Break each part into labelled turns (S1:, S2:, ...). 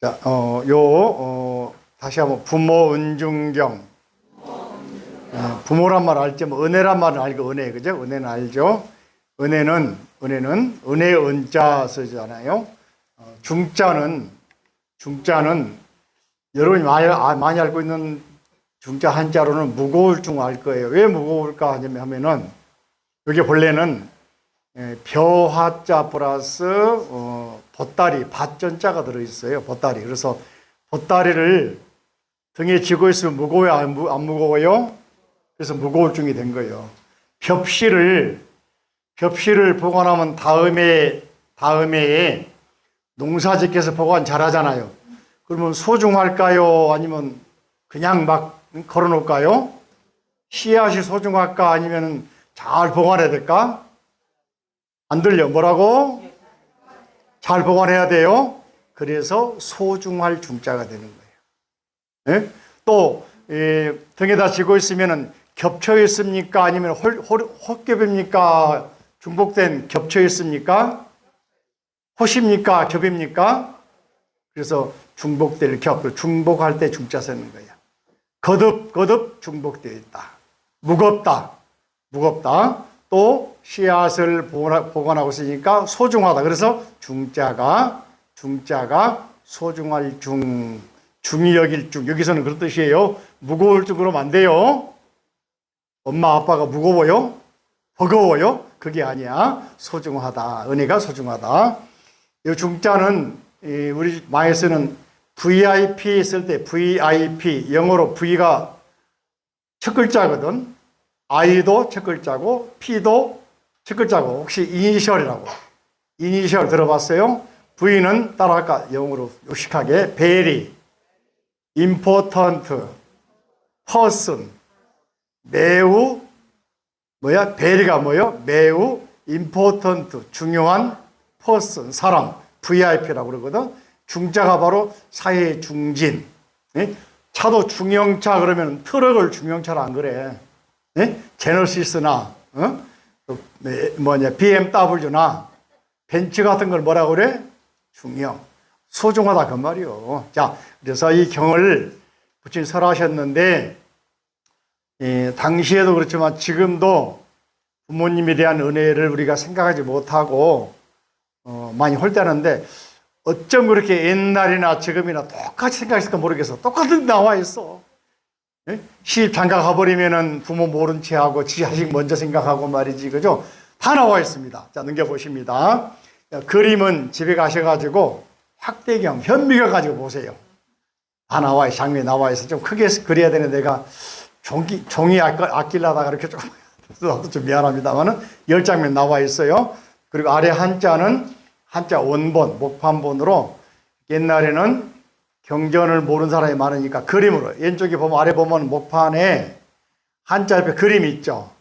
S1: 자, 다시 한번 부모 은중경. 부모란 말 알죠? 뭐 은혜란 말은 알고 은혜, 그죠? 은혜는 알죠? 은혜는 은혜 은자 쓰잖아요. 중자는 여러분이 많이 알고 있는 중자 한자로는 무거울 중 알 거예요. 왜 무거울까 하면은 이게 본래는 벼화자 플러스 보따리, 밭전자가 들어있어요. 보따리. 그래서 보따리를 등에 지고 있으면 무거워요? 안 무거워요? 그래서 무거울증이 된 거예요. 벽실을 보관하면 다음에 농사짓기에서 보관 잘하잖아요. 그러면 소중할까요? 아니면 그냥 막 걸어놓을까요? 씨앗이 소중할까? 아니면 잘 보관해야 될까? 안 들려. 뭐라고? 잘 보관해야 돼요. 그래서 소중할 중자가 되는 거예요. 네? 또 등에다 지고 있으면 겹쳐 있습니까? 아니면 헛겹입니까? 중복된 겹쳐 있습니까? 헛입니까? 겹입니까? 그래서 중복될 겹, 중복할 때 중자 쓰는 거예요. 거듭 중복되어 있다. 무겁다. 또 씨앗을 보관하고 있으니까 소중하다. 그래서 중자가 소중할 중이 여길 중. 여기서는 그런 뜻이에요. 무거울 중 그러면 안 돼요. 엄마 아빠가 무거워요? 버거워요? 그게 아니야. 소중하다. 은혜가 소중하다. 이 중자는 우리 많이 쓰는 VIP 쓸 때 VIP, 영어로 V가 첫 글자거든. I도 첫 글자고 P도 첫 글자고. 혹시 이니셜이라고. 이니셜 들어봤어요? V는 따라할까? 영어로 요식하게 very, important, person. 매우 very가 뭐예요? 매우 important, 중요한 person, 사람. VIP라고 그러거든. 중자가 바로 사회 중진. 차도 중형차 그러면 트럭을 중형차로 안 그래. 제너시스나 BMW나 벤츠 같은 걸 뭐라고 그래? 중형. 소중하다 그 말이요. 자, 그래서 이 경을 부처님 설하셨는데 당시에도 그렇지만 지금도 부모님에 대한 은혜를 우리가 생각하지 못하고 많이 홀대하는데 어쩜 그렇게 옛날이나 지금이나 똑같이 생각했을까 모르겠어. 똑같은 데 나와 있어. 시집 장가 가버리면은 부모 모른 채 하고 지 자식 먼저 생각하고 말이지, 그죠? 다 나와 있습니다. 자, 넘겨보십니다. 그림은 집에 가셔가지고 확대경, 현미경 가지고 보세요. 다 나와 있어. 장면이 나와 있어. 좀 크게 그려야 되는데 내가 종이 아끼려다가 이렇게 조금 좀 미안합니다만은 10장면 나와 있어요. 그리고 아래 한자는 한자 원본, 목판본으로 옛날에는 경전을 모르는 사람이 많으니까 그림으로 왼쪽에 보면 아래 보면 목판에 한자 옆에 그림이 있죠.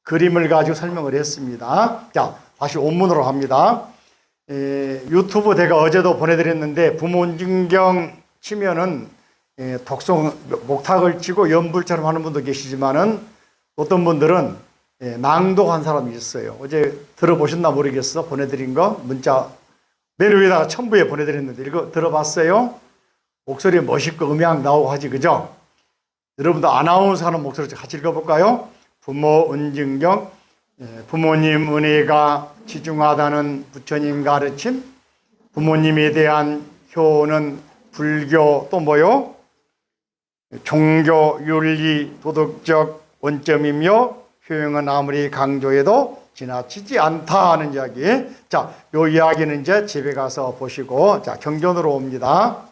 S1: 그림을 가지고 설명을 했습니다. 자, 다시 원문으로 합니다. 유튜브 제가 어제도 보내드렸는데 부모은중경 치면은 독송 목탁을 치고 연불처럼 하는 분도 계시지만은 어떤 분들은 낭독한 사람이 있어요. 어제 들어보셨나 모르겠어. 보내드린 거 문자 맨 위에다가 첨부에 보내드렸는데 이거 들어봤어요? 목소리 멋있고 음향 나오고 하지, 그죠? 여러분도 아나운서 하는 목소리 같이 읽어볼까요? 부모 은중경, 부모님 은혜가 지중하다는 부처님 가르침, 부모님에 대한 효는 불교 또 뭐요? 종교, 윤리, 도덕적 원점이며 효용은 아무리 강조해도 지나치지 않다 하는 이야기. 자, 요 이야기는 이제 집에 가서 보시고, 자, 경전으로 옵니다.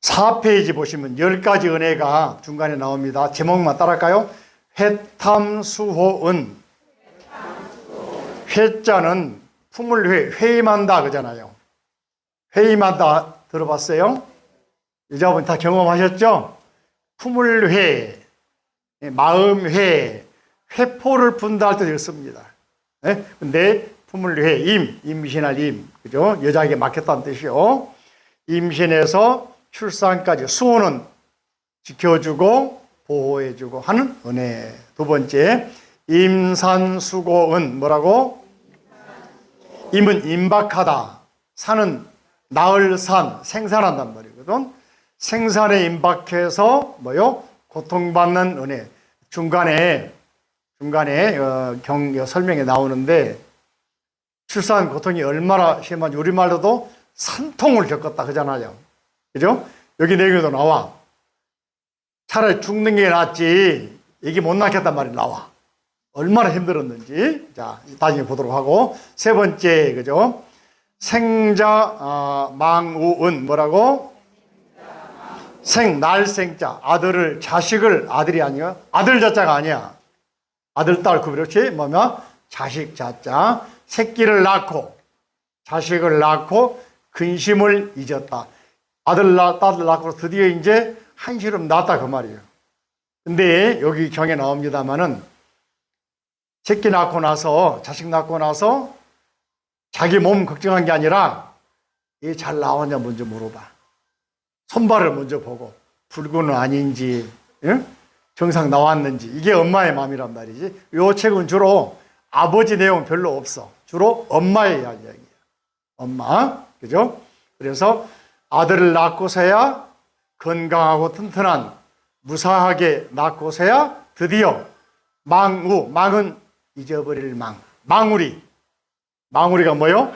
S1: 4페이지 보시면 10가지 은혜가 중간에 나옵니다. 제목만 따라할까요? 회탐수호은. 회자는 품을 회임한다 그러잖아요. 회임한다 들어봤어요? 여자분 다 경험하셨죠? 품을 마음회, 회포를 분다 할 때도 씁니다. 근데 품을 임신할 그죠? 여자에게 맡겼다는 뜻이요. 임신해서 출산까지 수호는 지켜주고 보호해주고 하는 은혜. 두 번째, 임산수고은 뭐라고? 임은 임박하다. 산은 나을 산, 생산한단 말이거든. 생산에 임박해서 뭐요? 고통받는 은혜. 중간에 설명에 나오는데 출산 고통이 얼마나 심한지 우리말로도 산통을 겪었다 그러잖아요. 그죠? 여기 내용에도 나와. 차라리 죽는 게 낫지 얘기 못 낳겠단 말이 나와. 얼마나 힘들었는지. 자, 나중에 보도록 하고. 세 번째, 그죠? 생자, 망우은, 뭐라고? 날생자. 아들을, 자식을, 아들이 아니야. 아들 자자가 아니야. 아들, 딸, 그렇지? 뭐면? 자식 자자. 새끼를 낳고, 자식을 낳고, 근심을 잊었다. 딸을 낳고 드디어 이제 한시름 낳았다, 그 말이에요. 근데 여기 경에 나옵니다만은, 새끼 낳고 나서, 자식 낳고 나서, 자기 몸 걱정한 게 아니라, 얘 잘 나왔냐 먼저 물어봐. 손발을 먼저 보고, 붉은 아닌지, 정상 나왔는지, 이게 엄마의 마음이란 말이지. 이 책은 주로 아버지 내용 별로 없어. 주로 엄마의 이야기야. 엄마. 그죠? 그래서 아들을 낳고서야 건강하고 튼튼한, 무사하게 낳고서야 드디어 망은 잊어버릴 망우리가 뭐요?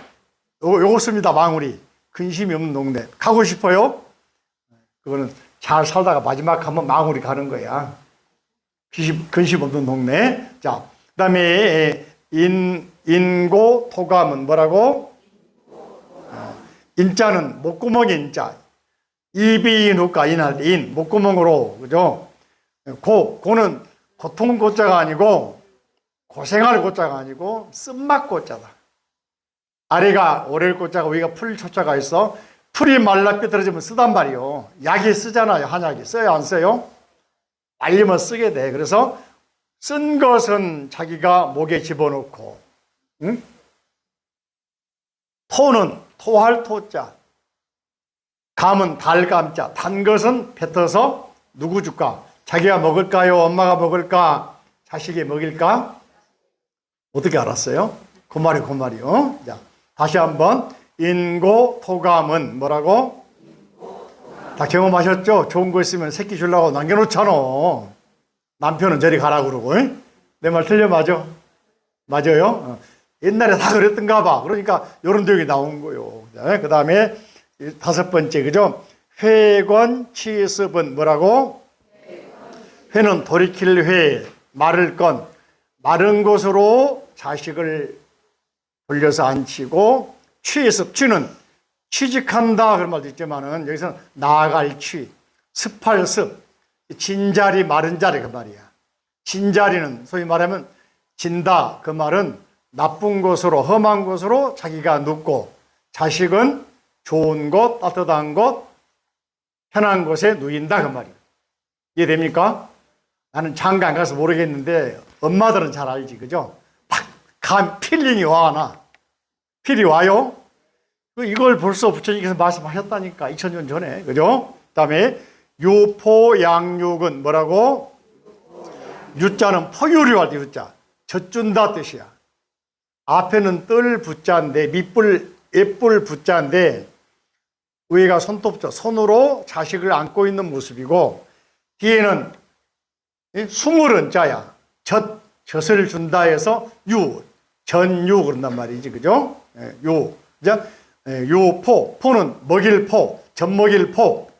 S1: 요거 씁니다. 망우리. 근심이 없는 동네. 가고 싶어요? 그거는 잘 살다가 마지막 한번 망우리 가는 거야. 근심 없는 동네. 자, 그 다음에 인고 토감은 뭐라고? 인자는 목구멍의 인자. 입이 누까 인할 인. 목구멍으로. 그죠? 고는 고통 고자가 아니고 고생할 고자가 아니고 쓴맛 고자다. 아래가 오렐 고자가 위가 풀 초자가 있어. 풀이 말라 삐뚤어지면 쓰단 말이요. 약이 쓰잖아요. 한약이. 써요 안 써요? 말리면 쓰게 돼. 그래서 쓴 것은 자기가 목에 집어넣고, 응? 토는 토할 토자. 감은 달감자. 단 것은 뱉어서 누구 줄까? 자기가 먹을까요? 엄마가 먹을까? 자식이 먹일까? 어떻게 알았어요? 그 말이요. 자, 다시 한번. 인고 토감은 뭐라고? 다 경험하셨죠? 좋은 거 있으면 새끼 주려고 남겨놓잖아. 남편은 저리 가라 그러고. 내 말 틀려 맞아? 맞아요? 옛날에 다 그랬던가 봐. 그러니까 이런 내용이 나온 거요. 그 다음에 다섯 번째, 그죠? 회권 치습은 뭐라고? 회는 돌이킬 회, 마를 건. 마른 곳으로 자식을 돌려서 앉히고, 취습, 취는 취직한다 그런 말도 있지만은 여기서는 나아갈 취, 습할 습, 진자리 마른 자리 그 말이야. 진자리는 소위 말하면 진다 그 말은 나쁜 곳으로 험한 곳으로 자기가 눕고, 자식은 좋은 곳, 따뜻한 곳, 편한 곳에 누인다 그 말이야. 이해됩니까? 나는 장가 안 가서 모르겠는데 엄마들은 잘 알지, 그죠? 딱 필링이 와 나. 필이 와요. 이걸 벌써 부처님께서 말씀하셨다니까 2000년 전에. 그죠? 그 다음에 유포양육은 뭐라고? 유자는 포유류 할 때 유자. 젖준다 뜻이야. 앞에는 뜰 부자인데 밑불 옛불 부자인데 위에가 손톱자. 손으로 자식을 안고 있는 모습이고 뒤에는 수물은 자야. 젖을 준다 해서 전유 그런단 말이지. 그죠? 포는 먹일 포, 젖먹일 포.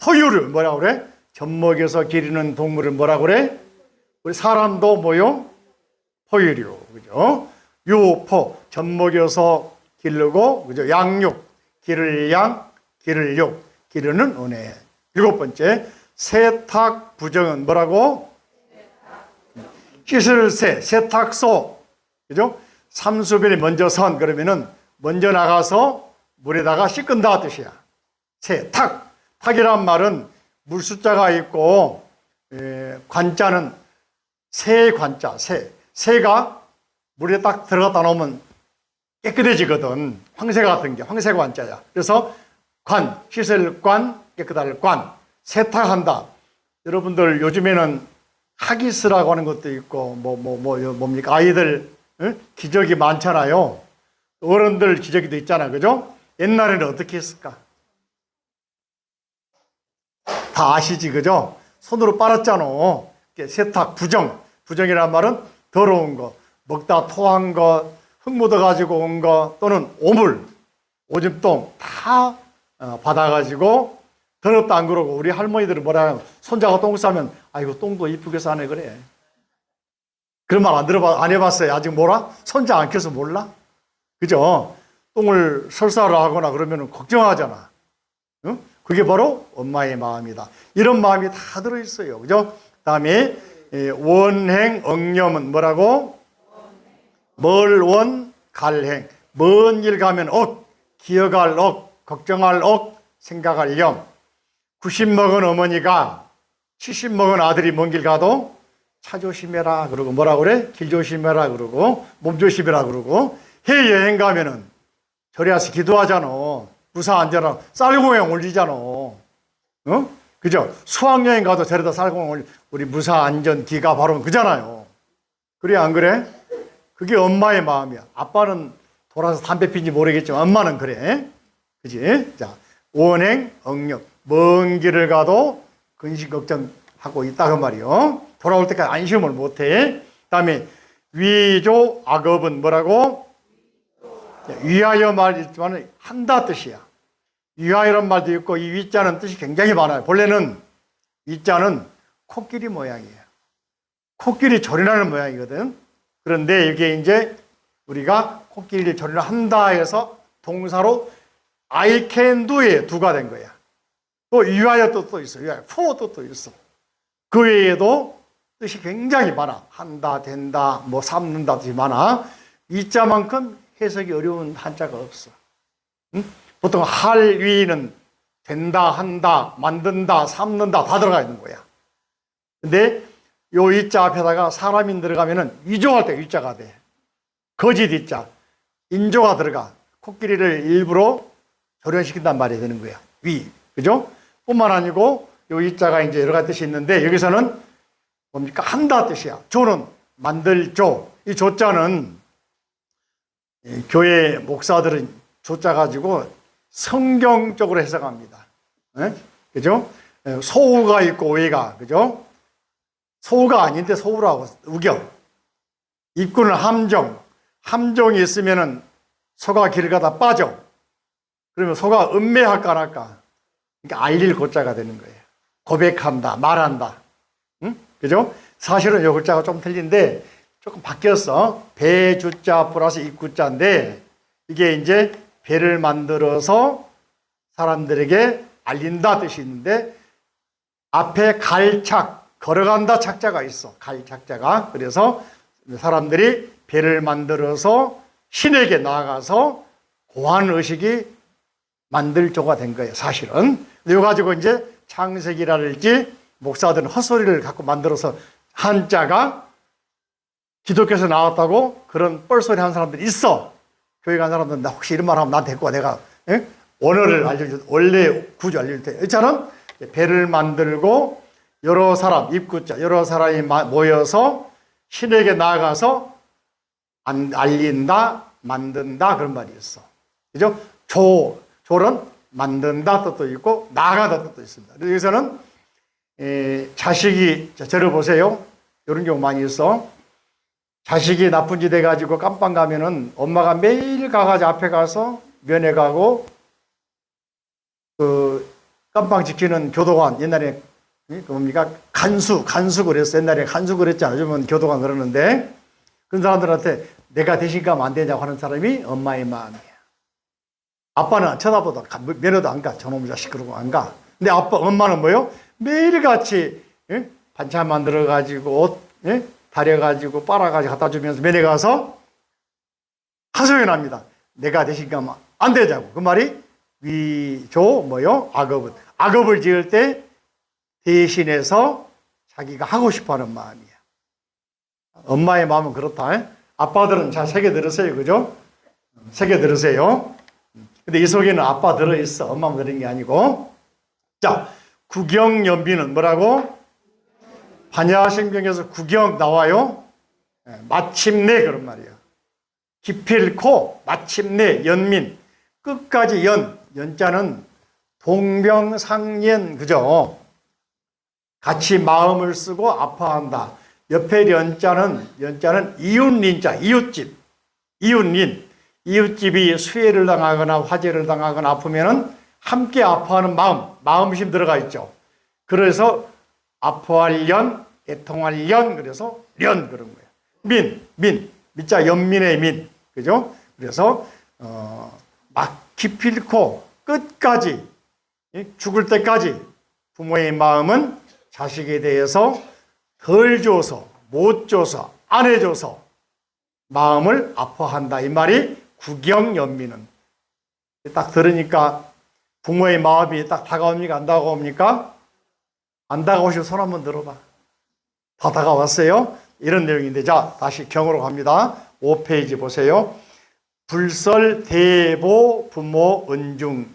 S1: 포유를 뭐라고 그래? 젖먹여서 기르는 동물을 뭐라고 그래? 우리 사람도 뭐요? 포유류. 그죠? 유포, 젖먹여서 기르고, 그죠? 양육, 기를 양, 기를 육, 기르는 은혜. 일곱 번째, 세탁 부정은 뭐라고? 씻을 세탁소. 그죠? 삼수변이 먼저 선, 그러면은 먼저 나가서 물에다가 씻은다 뜻이야. 탁이란 말은 물숫자가 있고, 관자는 관자, 새가 물에 딱 들어갔다 놓으면 깨끗해지거든. 황새 같은 게, 황새 관자야. 그래서 씻을 관, 깨끗할 관, 세탁한다. 여러분들 요즘에는 하기스라고 하는 것도 있고, 뭡니까? 아이들, 기저귀 많잖아요. 어른들 기저귀도 있잖아. 그죠? 옛날에는 어떻게 했을까? 다 아시지, 그죠? 손으로 빨았잖아. 세탁, 부정이라는 말은 더러운 거, 먹다 토한 거, 흙 묻어가지고 온 거, 또는 오물, 오줌똥 다 받아가지고 더럽다 안 그러고, 우리 할머니들은 뭐라 하면 손자가 똥 싸면 아이고 똥도 이쁘게 싸네 그래. 그런 말 안 해봤어요. 아직 뭐라? 손자 안 켜서 몰라? 그죠? 똥을 설사를 하거나 그러면 걱정하잖아. 응? 그게 바로 엄마의 마음이다. 이런 마음이 다 들어있어요. 그죠? 그 다음에 원행 억념은 뭐라고? 멀원 갈행. 먼 길 가면 기어갈 걱정할 생각할 영. 90 먹은 어머니가 70 먹은 아들이 먼 길 가도 차 조심해라 그러고 뭐라 그래? 길 조심해라 그러고 몸 조심해라 그러고, 해외여행 가면은 절에 와서 기도하잖아. 무사 안전하고 쌀공양 올리잖아. 그죠? 수학여행 가도 절에다 쌀공양 올리, 우리 무사 안전 기가 바로 그잖아요. 그래 안 그래? 그게 엄마의 마음이야. 아빠는 돌아서 담배 피는지 모르겠지만 엄마는 그래. 그지? 자, 원행 억력. 먼 길을 가도 근심 걱정하고 있다 그 말이요. 돌아올 때까지 안심을 못해. 그 다음에 위조 악업은 뭐라고? 위하여 말이지만 한다 뜻이야. 위하여란 말도 있고, 이 위자는 뜻이 굉장히 많아요. 본래는 위자는 코끼리 모양이에요. 코끼리 조련하는 모양이거든. 그런데 이게 이제 우리가 코끼리를 조련한다 해서 동사로 I can do에 두가 된 거야. 또 위하여 뜻도 있어. 위하여 for 뜻도 있어. 그 외에도 뜻이 굉장히 많아. 한다, 된다, 뭐 삼는다 뜻이 많아. 이자만큼 해석이 어려운 한자가 없어. 응? 보통 할 위는 된다, 한다, 만든다, 삼는다 다 들어가 있는 거야. 근데 요 이자 앞에다가 사람인 들어가면은 위조할 때 위자가 돼. 거짓 이자, 인조가 들어가. 코끼리를 일부러 조련시킨단 말이 되는 거야. 그죠? 뿐만 아니고 요 이자가 이제 여러 가지 뜻이 있는데, 여기서는 뭡니까? 한다 뜻이야. 조는 만들 조. 이 조자는 교회 목사들은 조자 가지고 성경적으로 해석합니다. 그죠? 소우가 있고 오해가, 그죠? 소우가 아닌데 소우라고, 우경. 입구는 함정이 있으면은 소가 길 가다 빠져. 그러면 소가 음매할까 안 할까? 그러니까 알릴 고자가 되는 거예요. 고백한다, 말한다. 응? 그죠? 사실은 요 글자가 좀 틀린데 조금 바뀌었어. 배주자 플러스 입구자인데, 이게 이제 배를 만들어서 사람들에게 알린다 뜻이 있는데, 앞에 갈착, 걸어간다 착자가 있어. 갈착자가. 그래서 사람들이 배를 만들어서 신에게 나아가서 고안의식이 만들조가 된 거예요, 사실은. 이거 가지고 이제 창세기라든지 목사들은 헛소리를 갖고 만들어서 한자가 기독교에서 나왔다고 그런 뻘소리 하는 사람들이 있어. 교회 간 사람들은 나 혹시 이런 말 하면 나 데리고 와. 내가 원어를 알려줄, 원래 구조 알려줄 테. 이처럼 배를 만들고 여러 사람, 입구자, 여러 사람이 모여서 신에게 나아가서 알린다, 만든다, 그런 말이 있어. 그죠? 조는 만든다 뜻도 있고 나아가다 뜻도 있습니다. 여기서는 자식이, 저를 보세요. 이런 경우 많이 있어. 자식이 나쁜 짓 해가지고 깜빵 가면은 엄마가 매일 가가지고 앞에 가서 면회 가고, 그 깜빵 지키는 교도관, 옛날에 뭡니까? 간수 그랬어. 옛날에 간수 그랬잖아. 요즘은 교도관 그러는데, 그런 사람들한테 내가 대신 가면 안 되냐고 하는 사람이 엄마의 마음이야. 아빠는 쳐다보다 면회도 안 가. 저놈의 자식 그러고 안 가. 근데 엄마는 뭐요? 매일같이 반찬 만들어가지고 옷 다려가지고 빨아가지고 갖다 주면서 면회 가서 하소연 합니다. 내가 대신 가면 안 되자고. 그 말이 위조 악업은. 악업을 지을 때 대신해서 자기가 하고 싶어하는 마음이야. 엄마의 마음은 그렇다. 아빠들은 잘 새겨 들으세요. 그죠? 새겨 들으세요. 근데 이 속에는 아빠 들어있어. 엄마만 들은 게 아니고. 자, 구경연비는 뭐라고? 반야신경에서 구경 나와요. 마침내 그런 말이에요. 기필코, 마침내, 연민. 끝까지 연자는 동병상련, 그죠? 같이 마음을 쓰고 아파한다. 옆에 연자는 이웃린자, 이웃집, 이웃린. 이웃집이 수해를 당하거나 화재를 당하거나 아프면은 함께 아파하는 마음심 들어가 있죠. 그래서 아파할 연, 애통할 연, 그래서 련 그런 거예요. 민자 연민의 민, 그죠? 그래서 막 기필코 끝까지 죽을 때까지 부모의 마음은 자식에 대해서 덜 줘서, 못 줘서, 안 해줘서 마음을 아파한다. 이 말이 구경연민은. 딱 들으니까 부모의 마음이 딱 다가옵니까? 안 다가옵니까? 안 다가오시면 손 한번 들어봐. 다 다가왔어요? 이런 내용인데, 자, 다시 경으로 갑니다. 5페이지 보세요. 불설 대보 부모 은중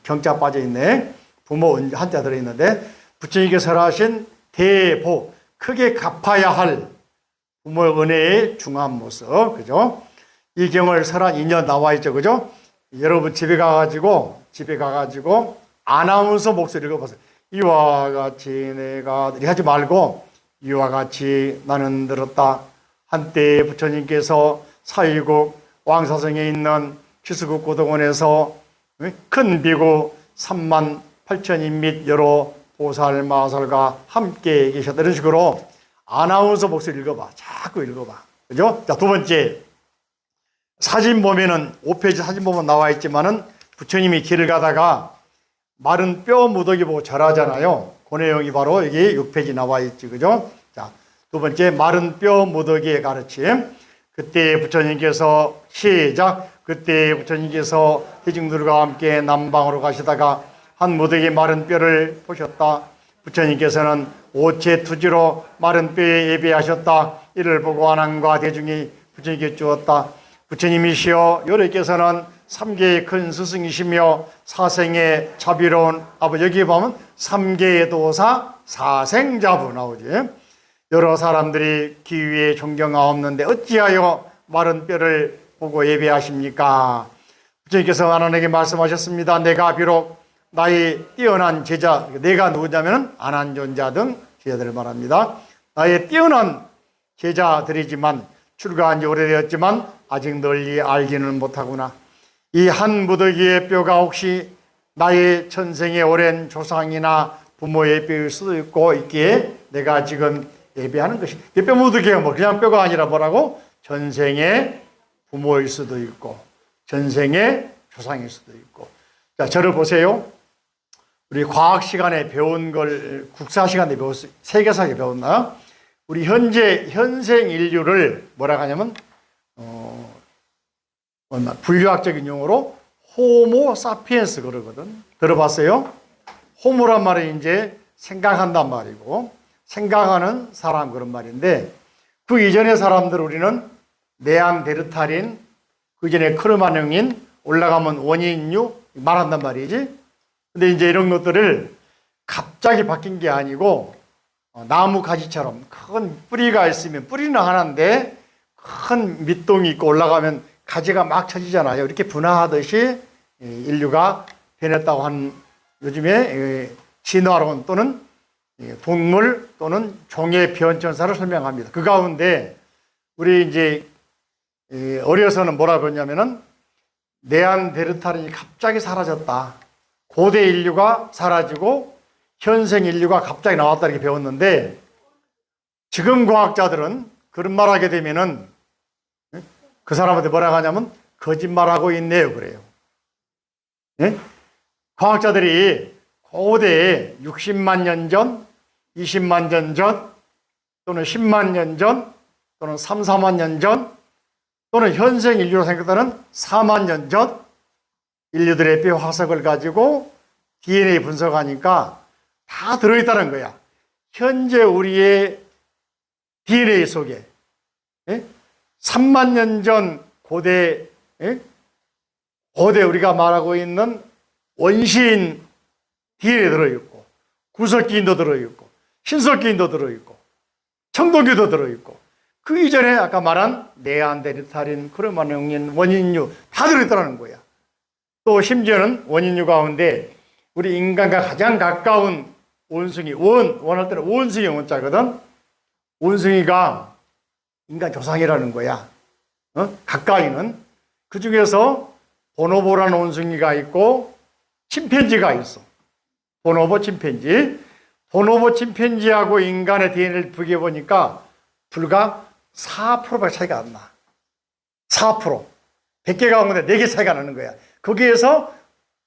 S1: 경자 빠져있네. 부모 한자 들어있는데, 부처님께서 설하신 대보, 크게 갚아야 할 부모의 은혜의 중한 모습, 그죠? 이 경을 설한 2년 나와 있죠, 그죠? 여러분 집에 가가지고 아나운서 목소리 읽어보세요. 이와 같이 내가, 이렇게 하지 말고, 이와 같이 나는 들었다. 한때 부처님께서 사위국 왕사성에 있는 기수국 고등원에서 큰 비구 3만 8천인 및 여러 보살 마살과 함께 계셨다. 이런 식으로 아나운서 목소리 읽어봐. 자꾸 읽어봐. 그죠? 자, 두 번째. 사진 보면은, 5페이지 사진 보면 나와 있지만은, 부처님이 길을 가다가 마른 뼈 무더기 보고 절하잖아요. 그 내용이 바로 여기 6페이지 나와 있지. 그죠? 자, 두 번째, 마른 뼈 무더기의 가르침. 그때 부처님께서, 시작. 그때 부처님께서 대중들과 함께 남방으로 가시다가 한 무더기 마른 뼈를 보셨다. 부처님께서는 오체 투지로 마른 뼈에 예배하셨다. 이를 보고 안왕과 대중이 부처님께 주었다. 부처님이시여 여러께서는 3계의 큰 스승이시며 사생의 자비로운 아버지. 여기 보면 3계의 도사 사생자부 나오지. 여러 사람들이 기위에 존경하옵는데 어찌하여 마른 뼈를 보고 예배하십니까? 부처님께서 안한에게 말씀하셨습니다. 내가 비록 나의 뛰어난 제자, 내가 누구냐면 안한존자 등 제자들을 말합니다. 나의 뛰어난 제자들이지만 출가한 지 오래되었지만 아직 널리 알지는 못하구나. 이 한 무더기의 뼈가 혹시 나의 전생의 오랜 조상이나 부모의 뼈일 수도 있고 있기에 내가 지금 예배하는 것이. 뼈 무더기가 뭐 그냥 뼈가 아니라 뭐라고? 전생의 부모일 수도 있고 전생의 조상일 수도 있고. 자, 저를 보세요. 우리 과학 시간에 배운 걸 국사 시간에 배웠어요. 세계사에 배웠나? 우리 현생 인류를 뭐라고 하냐면 분류학적인 용어로 호모 사피엔스 그러거든. 들어봤어요? 호모란 말은 이제 생각한단 말이고 생각하는 사람 그런 말인데 그 이전의 사람들 우리는 네안데르탈인 그 전에 크로마뇽인 올라가면 원인류 말한단 말이지. 근데 이제 이런 것들을 갑자기 바뀐 게 아니고 나무 가지처럼 큰 뿌리가 있으면 뿌리는 하나인데 큰 밑동이 있고 올라가면 가지가 막 쳐지잖아요. 이렇게 분화하듯이 인류가 변했다고 하는 요즘에 진화론 또는 동물 또는 종의 변천사를 설명합니다. 그 가운데 우리 이제 어려서는 뭐라 그러냐면은 네안데르탈인이 갑자기 사라졌다. 고대 인류가 사라지고 현생 인류가 갑자기 나왔다 이렇게 배웠는데 지금 과학자들은 그런 말 하게 되면은 그 사람한테 뭐라고 하냐면 거짓말하고 있네요 그래요. 네? 과학자들이 고대에 60만 년 전, 20만 년 전 또는 10만 년 전 또는 3, 4만 년 전 또는 현생 인류로 생각하는 4만 년 전 인류들의 뼈 화석을 가지고 DNA 분석하니까 다 들어있다는 거야. 현재 우리의 DNA 속에 3만 년 전 고대 우리가 말하고 있는 원시인 DNA 들어있고 구석기인도 들어있고 신석기인도 들어있고 청동기도 들어있고 그 이전에 아까 말한 네안데르탈인, 크로마뇽인, 원인류 다 들어있다는 거야. 또 심지어는 원인류 가운데 우리 인간과 가장 가까운 원숭이, 원할 때는 원숭이 원자거든. 원숭이가 인간 조상이라는 거야. 가까이는. 그 중에서 보노보라는 원숭이가 있고 침팬지가 있어. 보노보 침팬지. 보노보 침팬지하고 인간의 DNA를 비교해보니까 불과 4%밖에 차이가 안 나. 4%. 100개 가운데 4개 차이가 나는 거야. 거기에서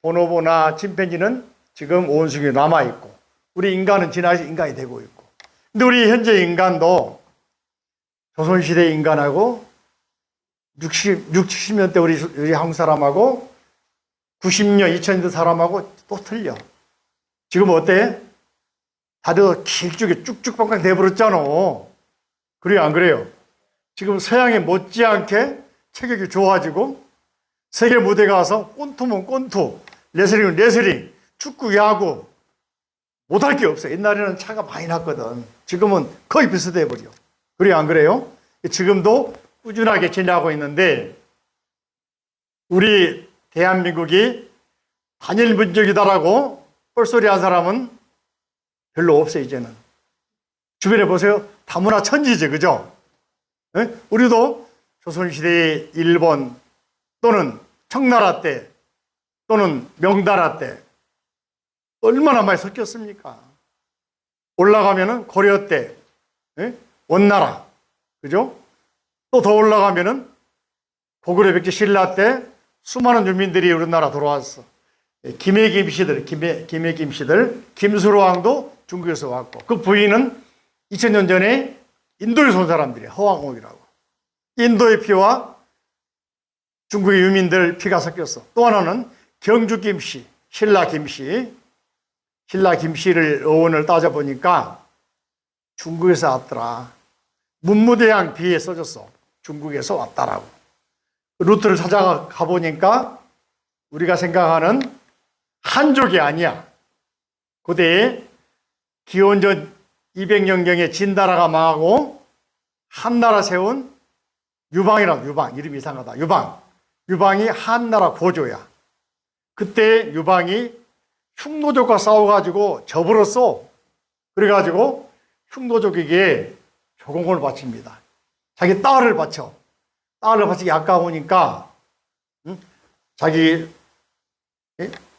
S1: 보노보나 침팬지는 지금 원숭이 남아있고, 우리 인간은 지나서 인간이 되고 있고. 근데 우리 현재 인간도 조선시대 인간하고 70년 대 우리 한국 사람하고 90년, 2000년대 사람하고 또 틀려. 지금 어때? 다들 길쭉이 쭉쭉빵빵 돼버렸잖아. 그래요, 안 그래요? 지금 서양에 못지않게 체격이 좋아지고 세계 무대 가서 꼰투면 꼰투, 레슬링은 레슬링, 축구, 야구 못할 게 없어. 옛날에는 차가 많이 났거든. 지금은 거의 비슷해 버려. 그래요, 안 그래요? 지금도 꾸준하게 지나고 있는데 우리 대한민국이 단일 민족이다라고 뻘소리 한 사람은 별로 없어. 이제는 주변에 보세요. 다문화 천지지, 그죠? 네? 우리도 조선시대의 일본 또는 청나라 때 또는 명나라 때 얼마나 많이 섞였습니까? 올라가면은 고려 때, 네? 원나라, 그죠? 또 더 올라가면은 고구려 백제 신라 때 수많은 유민들이 우리나라 들어왔어. 김해 김씨들, 김수로 왕도 중국에서 왔고, 그 부인은 2000년 전에 인도에서 온 사람들이에요. 허왕옥이라고. 인도의 피와 중국의 유민들 피가 섞였어. 또 하나는 경주 김씨, 신라 김씨를 어원을 따져보니까 중국에서 왔더라. 문무대양 비에 써졌어. 중국에서 왔다라고. 루트를 찾아가 보니까 우리가 생각하는 한족이 아니야. 고대에 기원전 200년경에 진나라가 망하고 한나라 세운 유방이라고. 유방, 이름이 이상하다. 유방이 한나라 고조야. 그때 유방이 흉노족과 싸워가지고 져버렸어. 그래가지고 흉노족에게 조공을 바칩니다. 자기 딸을 바쳐. 딸을 바치기 아까우니까 자기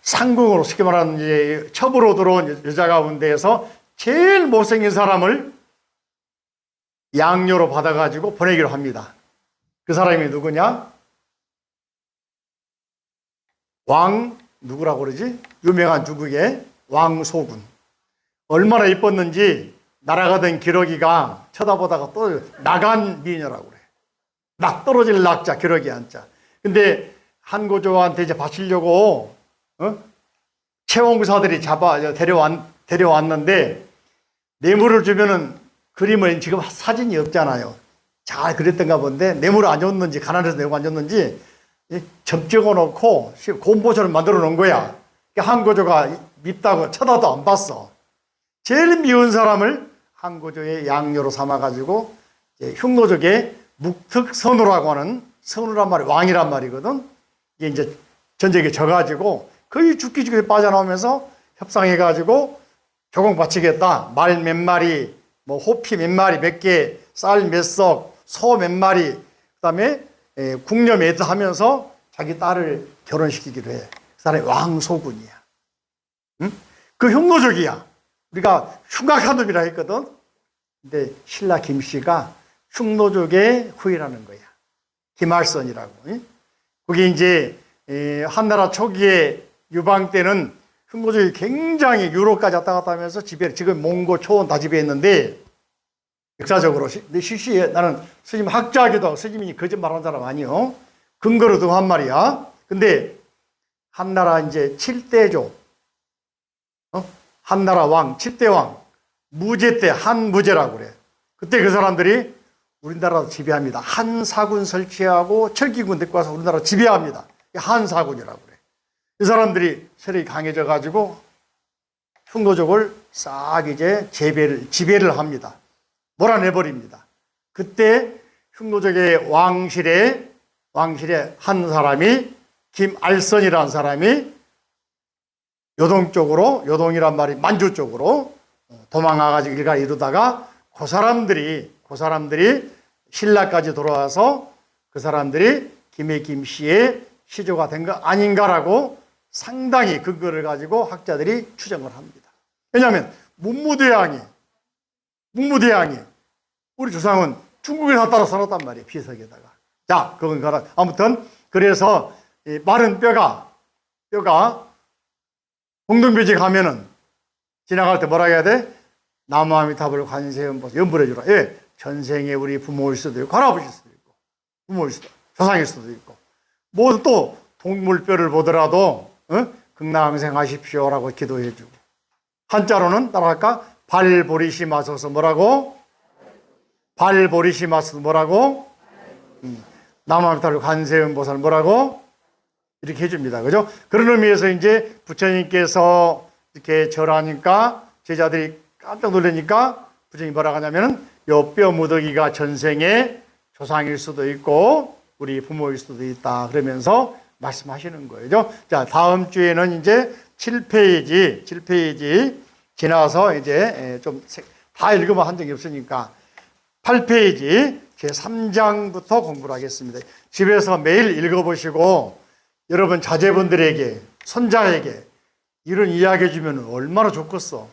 S1: 상궁으로, 쉽게 말하는 이제 첩으로 들어온 여자 가운데에서 제일 못생긴 사람을 양녀로 받아가지고 보내기로 합니다. 그 사람이 누구냐? 누구라고 그러지? 유명한 중국의 왕소군. 얼마나 이뻤는지 날아가던 기러기가 쳐다보다가 또 나간 미녀라고 그래. 낙 떨어질 낙자, 기러기 한자. 근데 한고조한테 이제 바치려고 채용사들이 데려왔는데 뇌물을 주면은, 그림은 지금 사진이 없잖아요. 잘 그렸던가 본데 뇌물을 안 줬는지, 가난해서 뇌물 안 줬는지 접찍어 놓고 곰보처럼 만들어 놓은 거야. 한고조가 밉다고 쳐다도 안 봤어. 제일 미운 사람을 한고조의 양녀로 삼아가지고 흉노족의 묵특선우라고 하는, 선우란 말이 왕이란 말이거든. 이게 이제 전쟁에 져가지고 거의 죽기 빠져나오면서 협상해가지고 조공 바치겠다. 말 몇 마리, 뭐 호피 몇 마리, 몇 개, 쌀 몇 석, 소 몇 마리, 그 다음에 궁녀 몇 하면서 자기 딸을 결혼시키기로 해. 그 사람이 왕소군이야. 응? 그 흉노족이야. 우리가 흉악한 놈이라 했거든. 근데 신라 김씨가 흉노족의 후예라는 거야. 김알선이라고. 응? 그게 이제 한나라 초기에 유방 때는 흉노족이 굉장히 유럽까지 왔다 갔다 하면서 지배, 지금 몽고, 초원 다 지배했는데, 역사적으로 실시에 나는 스님 학자기도 하고 스님이 거짓말하는 사람 아니요. 근거로 등 한 말이야. 근데 한나라 이제 7대조, 한나라 왕, 7대 왕, 무제 때 한무제라고 그래. 그때 그 사람들이 우리나라도 지배합니다. 한사군 설치하고 철기군 데리고 와서 우리나라 지배합니다. 한사군이라고 그래. 이 사람들이 세력이 강해져 가지고 흉노족을 싹 이제 지배를 합니다. 몰아내버립니다. 그때 흉노족의 왕실에 한 사람이 김알선이라는 사람이 요동 쪽으로, 요동이란 말이 만주 쪽으로 도망가가지고 일가 이루다가 그 사람들이 신라까지 돌아와서 그 사람들이 김해 김씨의 시조가 된 거 아닌가라고 상당히 근거를 가지고 학자들이 추정을 합니다. 왜냐하면 문무대왕이 우리 조상은 중국에 다 따라 살았단 말이에요. 비석에다가. 자, 그건 그렇다. 아무튼 그래서 이 마른 뼈가 공동묘지 가면은 지나갈 때 뭐라 해야 돼? 나무아미타불 관세음보살 연불해 주라. 예, 전생에 우리 부모일 수도 있고 할아버지일 수도 있고 부모일 수도 조상일 수도 있고 뭐 또 동물뼈를 보더라도 극락항생하십시오라고 기도해 주고 한자로는 따라할까? 발보리시마소서 뭐라고? 발보리시마소서 뭐라고? 나무아미타불 관세음보살 뭐라고? 이렇게 해줍니다. 그죠? 그런 의미에서 이제 부처님께서 이렇게 절하니까 제자들이 깜짝 놀라니까 부처님이 뭐라고 하냐면은 요 뼈 무더기가 전생에 조상일 수도 있고 우리 부모일 수도 있다. 그러면서 말씀하시는 거예요. 자, 다음 주에는 이제 7페이지 지나서 이제 좀 다 읽으면 한 적이 없으니까 8페이지 제 3장부터 공부를 하겠습니다. 집에서 매일 읽어보시고 여러분 자제분들에게 손자에게 이런 이야기 해주면 얼마나 좋겠어.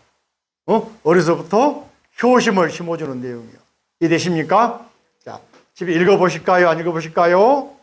S1: 어려서부터 효심을 심어주는 내용이요. 이해되십니까? 자, 집에 읽어보실까요? 안 읽어보실까요?